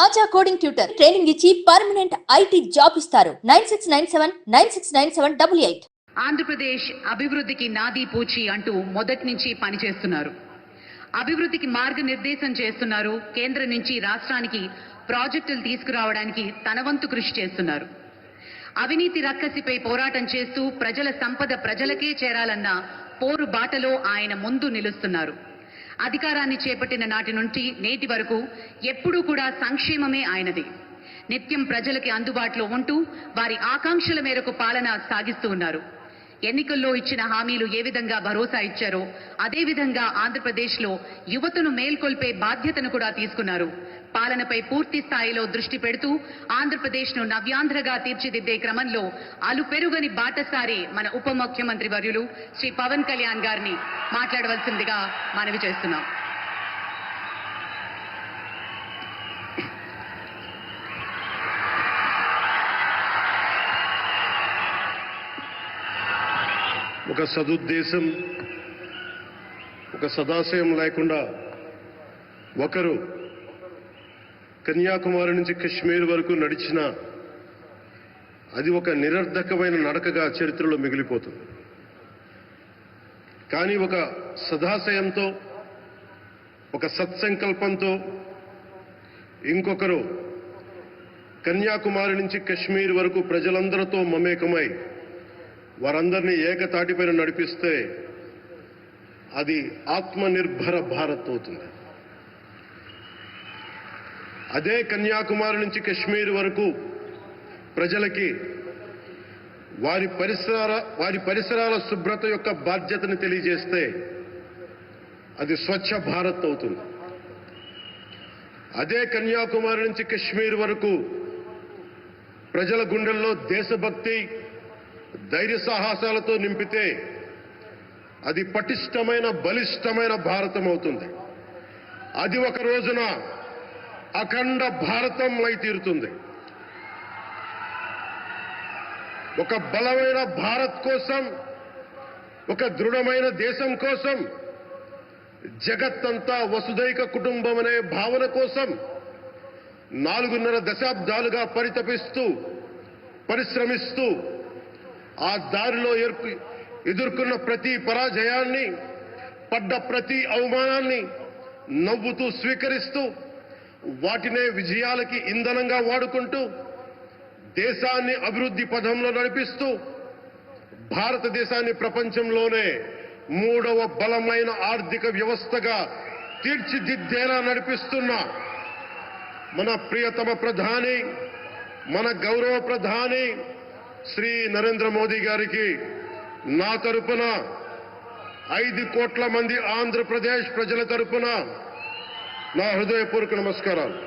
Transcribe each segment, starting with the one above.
ఆచా coding tutor training ఇచ్చి permanent IT job ఇస్తారు. 9697969788. ఆంధ్రప్రదేశ్ అభివృద్ధికి నాది పూచి అంటూ మొదటి నుంచి పనిచేస్తున్నారు. అభివృద్ధికి మార్గనిర్దేశం చేస్తున్నారు. కేంద్రం నుంచి రాష్ట్రానికి ప్రాజెక్టులు తీసుకురావడానికి తన వంతు కృషి చేస్తున్నారు. అవినీతి రక్కసిపై పోరాటం చేస్తూ ప్రజల సంపద ప్రజలకే చేరాలన్న పోరు బాటలో ఆయన ముందు నిలుస్తున్నారు. అధికారాన్ని చేపట్టిన నాటి నుండి నేటి వరకు ఎప్పుడూ కూడా సంక్షేమమే ఆయనది. నిత్యం ప్రజలకి అందుబాటులో ఉంటూ వారి ఆకాంక్షల మేరకు పాలన సాగిస్తూ ఉన్నారు. ఎన్నికల్లో ఇచ్చిన హామీలు ఏ విధంగా భరోసా ఇచ్చారో అదే విధంగా ఆంధ్రప్రదేశ్లో యువతను మేల్కొల్పే బాధ్యతను కూడా తీసుకున్నారు. పాలనపై పూర్తి స్థాయిలో దృష్టి పెడుతూ ఆంధ్రప్రదేశ్ను నవ్యాంధ్రగా తీర్చిదిద్దే క్రమంలో అలుపెరుగని బాటసారి మన ఉప ముఖ్యమంత్రి వర్యులు శ్రీ పవన్ కళ్యాణ్ గారిని మాట్లాడవలసిందిగా మనవి చేస్తున్నాం. ఒక సదుద్దేశం, ఒక సదాశయం లేకుండా ఒకరు కన్యాకుమారి నుంచి కశ్మీర్ వరకు నడిచిన అది ఒక నిరర్ధకమైన నడకగా చరిత్రలో మిగిలిపోతుంది. కానీ ఒక సదాశయంతో, ఒక సత్సంకల్పంతో ఇంకొకరు కన్యాకుమారి నుంచి కశ్మీర్ వరకు ప్రజలందరితో మమేకమై వారందరినీ ఏకతాటిపైన నడిపిస్తే అది ఆత్మనిర్భర భారత్ అవుతుంది. అదే కన్యాకుమారి నుంచి కశ్మీర్ వరకు ప్రజలకి వారి పరిసరాల శుభ్రత యొక్క బాధ్యతను తెలియజేస్తే అది స్వచ్ఛ భారత్ అవుతుంది. అదే కన్యాకుమారి నుంచి కశ్మీర్ వరకు ప్రజల గుండెల్లో దేశభక్తి, ధైర్య సాహసాలతో నింపితే అది పటిష్టమైన, బలిష్టమైన భారతం అవుతుంది. అది ఒక రోజున అఖండ భారతం అయి తీరుతుంది. ఒక బలమైన భారత్ కోసం, ఒక దృఢమైన దేశం కోసం, జగత్తంతా వసుదైక కుటుంబం అనే భావన కోసం 4.5 దశాబ్దాలుగా పరితపిస్తూ, పరిశ్రమిస్తూ ఆ దారిలో ఎదుర్కొన్న ప్రతి పరాజయాన్ని, పడ్డ ప్రతి అవమానాన్ని నవ్వుతూ స్వీకరిస్తూ వాటినే విజయాలకి ఇంధనంగా వాడుకుంటూ దేశాన్ని అభివృద్ధి పథంలో నడిపిస్తూ భారతదేశాన్ని ప్రపంచంలోనే 3వ బలమైన ఆర్థిక వ్యవస్థగా తీర్చిదిద్దేలా నడిపిస్తున్న మన ప్రియతమ ప్రధాని, మన గౌరవ ప్రధాని శ్రీ నరేంద్ర మోదీ గారికి నా తరపున 5 కోట్ల మంది ఆంధ్రప్రదేశ్ ప్రజల తరపున నా హృదయపూర్వక నమస్కారాలు.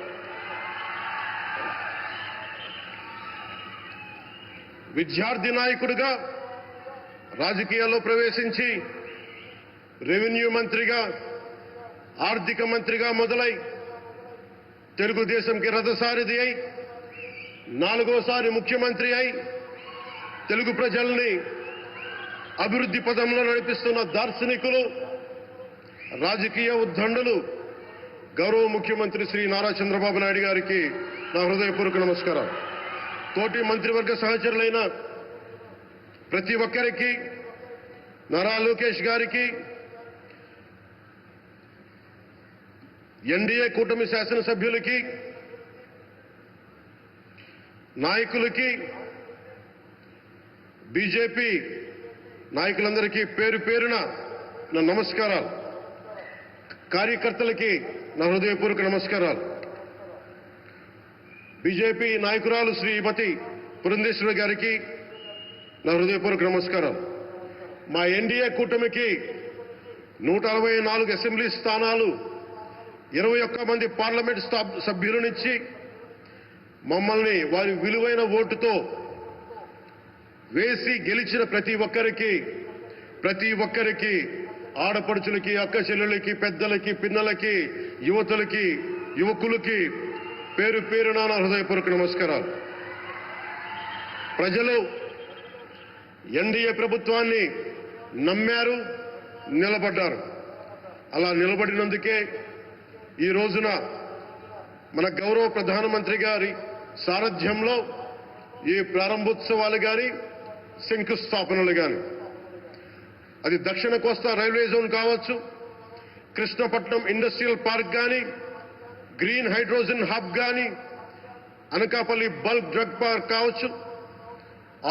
విద్యార్థి నాయకుడిగా రాజకీయాల్లో ప్రవేశించి రెవెన్యూ మంత్రిగా, ఆర్థిక మంత్రిగా మొదలై తెలుగుదేశంకి రథసారథి అయి 4వసారి ముఖ్యమంత్రి అయి తెలుగు ప్రజల్ని అభివృద్ధి పదంలో నడిపిస్తున్న దార్శనికులు, రాజకీయ ఉద్దండులు గౌరవ ముఖ్యమంత్రి శ్రీ నారా చంద్రబాబు నాయుడు గారికి నా హృదయపూర్వక నమస్కారం. తోటి మంత్రివర్గ సహచరులైన ప్రతి ఒక్కరికి, నారా లోకేష్ గారికి, ఎన్డీఏ కూటమి శాసనసభ్యులకి, నాయకులకి, బీజేపీ నాయకులందరికీ పేరు పేరున నా నమస్కారాలు. కార్యకర్తలకి నా హృదయపూర్వక నమస్కారాలు. బీజేపీ నాయకురాలు శ్రీమతి పురంధేశ్వరి గారికి నా హృదయపూర్వక నమస్కారాలు. మా ఎన్డీఏ కూటమికి 164 అసెంబ్లీ స్థానాలు, 21 మంది పార్లమెంట్ సభ్యులనిచ్చి మమ్మల్ని వారి విలువైన ఓటుతో వేసి గెలిచిన ప్రతి ఒక్కరికి ఆడపడుచులకి, అక్క చెల్లెలకి, పెద్దలకి, పిన్నలకి, యువతులకి, యువకులకి పేరు పేరున నా హృదయపూర్వక నమస్కారాలు. ప్రజలు ఎన్డీఏ ప్రభుత్వాన్ని నమ్మారు, నిలబడ్డారు. అలా నిలబడినందుకే ఈ రోజున మన గౌరవ ప్రధానమంత్రి గారి సారథ్యంలో ఈ ప్రారంభోత్సవాలు కానీ శంకుస్థాపనలు కానీ, అది దక్షిణ కోస్తా రైల్వే జోన్ కావచ్చు, కృష్ణపట్నం ఇండస్ట్రియల్ పార్క్ కానీ, గ్రీన్ హైడ్రోజన్ హబ్ కానీ, అనకాపల్లి బల్క్ డ్రగ్ పార్క్ కావచ్చు,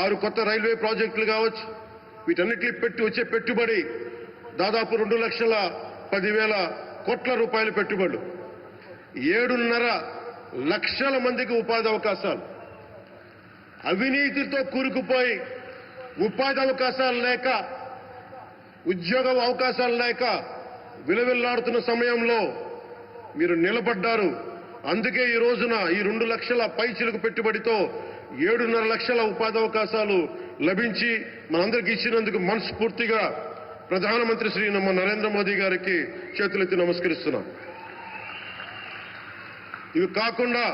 6 కొత్త రైల్వే ప్రాజెక్టులు కావచ్చు, వీటన్నిటిని వచ్చే పెట్టుబడి దాదాపు 2,10,000 కోట్ల రూపాయల పెట్టుబడులు, 7.5 లక్షల మందికి ఉపాధి అవకాశాలు. అవినీతితో కూరుకుపోయి ఉపాధి అవకాశాలు లేక, ఉద్యోగ అవకాశాలు లేక విలవిల్లాడుతున్న సమయంలో మీరు నిలబడ్డారు. అందుకే ఈ రోజున ఈ 2 లక్షల పైచిలకు పెట్టుబడితో 7.5 లక్షల ఉపాధి అవకాశాలు లభించి మనందరికీ ఇచ్చినందుకు మనస్ఫూర్తిగా ప్రధానమంత్రి శ్రీ నరేంద్ర మోదీ గారికి చేతులెత్తి నమస్కరిస్తున్నాం. ఇవి కాకుండా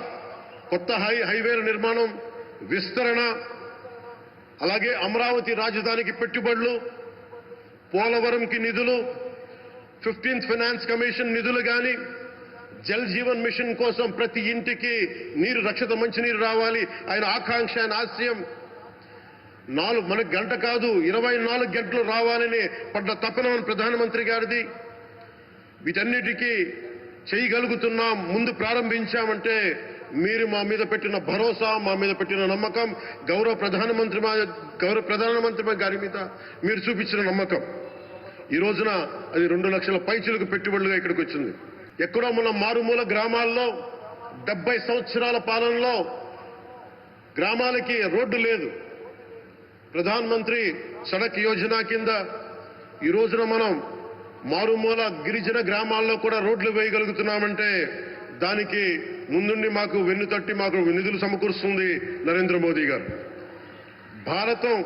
కొత్త హైవేల నిర్మాణం, విస్తరణ, అలాగే అమరావతి రాజధానికి పెట్టుబడులు, పోలవరంకి నిధులు, 15th ఫైనాన్స్ కమిషన్ నిధులు కానీ, జల్ జీవన్ మిషన్ కోసం ప్రతి ఇంటికి నీరు, రక్షిత మంచినీరు రావాలి ఆయన ఆకాంక్ష, ఆయన ఆశయం. మనకు గంట కాదు 24 గంటలు రావాలని పడ్డ తపన ప్రధానమంత్రి గారిది. వీటన్నిటికీ చేయగలుగుతున్నాం, ముందు ప్రారంభించామంటే మీరు మా మీద పెట్టిన భరోసా, మా మీద పెట్టిన నమ్మకం, గౌరవ ప్రధానమంత్రి గారి మీద మీరు చూపించిన నమ్మకం. ఈ రోజున అది 2 లక్షల పైచిలకు పెట్టుబడులుగా ఇక్కడికి వచ్చింది. ఎక్కడో మన మారుమూల గ్రామాల్లో 70 సంవత్సరాల పాలనలో గ్రామాలకి రోడ్డు లేదు. ప్రధానమంత్రి సడక్ యోజన కింద ఈ రోజున మనం మారుమూల గిరిజన గ్రామాల్లో కూడా రోడ్లు వేయగలుగుతున్నామంటే దానికి ముందుండి మాకు వెన్నుతట్టి మాకు నిధులు సమకూరుస్తుంది నరేంద్ర మోదీ గారు. భారతం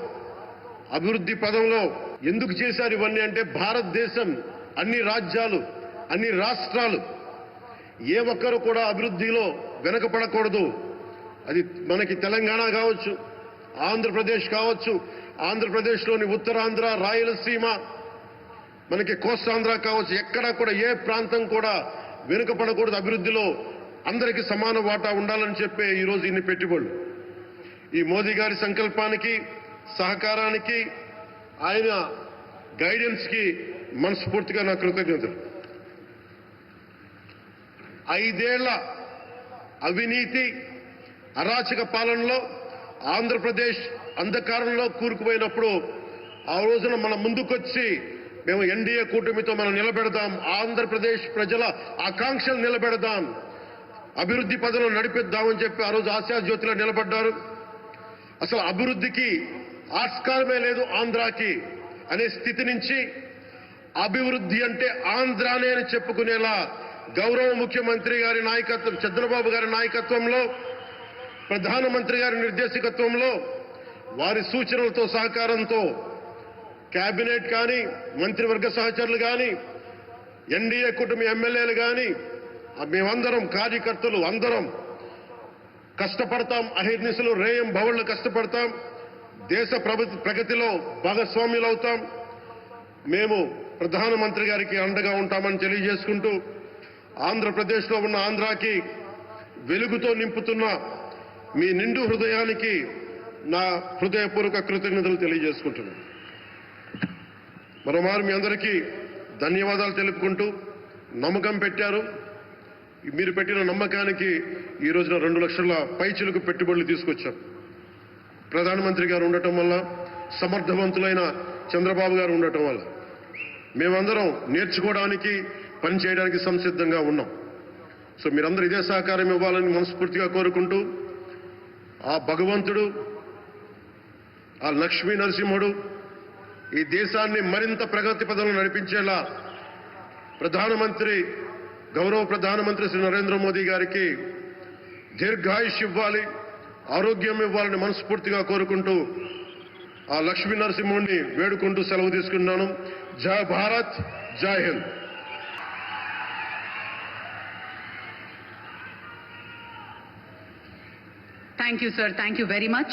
అభివృద్ధి పదంలో ఎందుకు చేశారు ఇవన్నీ అంటే, భారతదేశం అన్ని రాజ్యాలు, అన్ని రాష్ట్రాలు ఏ ఒక్కరు కూడా అభివృద్ధిలో వెనకపడకూడదు. అది మనకి తెలంగాణ కావచ్చు, ఆంధ్రప్రదేశ్ కావచ్చు, ఆంధ్రప్రదేశ్లోని ఉత్తరాంధ్ర, రాయలసీమ, మనకి కోస్తాంధ్ర కావచ్చు, ఎక్కడా కూడా ఏ ప్రాంతం కూడా వెనుకపడకూడదు. అభివృద్ధిలో అందరికీ సమాన వాటా ఉండాలని చెప్పే ఈరోజు ఇన్ని పెట్టుబడులు. ఈ మోదీ గారి సంకల్పానికి, సహకారానికి, ఆయన గైడెన్స్ కి మనస్ఫూర్తిగా నా కృతజ్ఞతలు. 5 ఏళ్ల అవినీతి అరాచక పాలనలో ఆంధ్రప్రదేశ్ అంధకారంలో కూరుకుపోయినప్పుడు ఆ రోజున మన ముందుకొచ్చి మేము ఎన్డీఏ కూటమితో మనం నిలబెడదాం, ఆంధ్రప్రదేశ్ ప్రజల ఆకాంక్షలు నిలబెడదాం, అభివృద్ధి పదంలో నడిపిద్దామని చెప్పి ఆ రోజు ఆశాజ్యోతిలో నిలబడ్డారు. అసలు అభివృద్ధికి ఆస్కారమే లేదు ఆంధ్రాకి అనే స్థితి నుంచి అభివృద్ధి అంటే ఆంధ్రానే అని చెప్పుకునేలా గౌరవ ముఖ్యమంత్రి గారి నాయకత్వం, చంద్రబాబు గారి నాయకత్వంలో, ప్రధానమంత్రి గారి నిర్దేశకత్వంలో, వారి సూచనలతో సహకారంతో కేబినెట్ కానీ, మంత్రివర్గ సహచరులు కానీ, ఎన్డీఏ కూటమి ఎమ్మెల్యేలు కానీ, మేమందరం కార్యకర్తలు అందరం కష్టపడతాం. అహిర్నిశలు రేయం భవన్లు కష్టపడతాం. దేశ ప్రగతిలో భాగస్వామ్యులవుతాం. మేము ప్రధానమంత్రి గారికి అండగా ఉంటామని తెలియజేసుకుంటూ, ఆంధ్రప్రదేశ్లో ఉన్న ఆంధ్రాకి వెలుగుతో నింపుతున్న మీ నిండు హృదయానికి నా హృదయపూర్వక కృతజ్ఞతలు తెలియజేసుకుంటున్నాను. మరోమారు మీ అందరికీ ధన్యవాదాలు తెలుపుకుంటూ, నమ్మకం పెట్టారు. మీరు పెట్టిన నమ్మకానికి ఈ రోజున 2 లక్షల పైచిలకు పెట్టుబడులు తీసుకొచ్చాం. ప్రధానమంత్రి గారు ఉండటం వల్ల, సమర్థవంతులైన చంద్రబాబు గారు ఉండటం వల్ల మేమందరం నేర్చుకోవడానికి, పనిచేయడానికి సంసిద్ధంగా ఉన్నాం. సో మీరందరూ ఇదే సహకారం ఇవ్వాలని మనస్ఫూర్తిగా కోరుకుంటూ, ఆ భగవంతుడు, ఆ లక్ష్మీ నరసింహుడు ఈ దేశాన్ని మరింత ప్రగతి పదంలో నడిపించేలా గౌరవ ప్రధానమంత్రి శ్రీ నరేంద్ర మోదీ గారికి దీర్ఘాయుష్ ఇవ్వాలి, ఆరోగ్యం ఇవ్వాలని మనస్ఫూర్తిగా కోరుకుంటూ, ఆ లక్ష్మీ నరసింహుడిని వేడుకుంటూ సెలవు తీసుకున్నాను. జై భారత్, జై Hind. Thank you, sir. Thank you very much.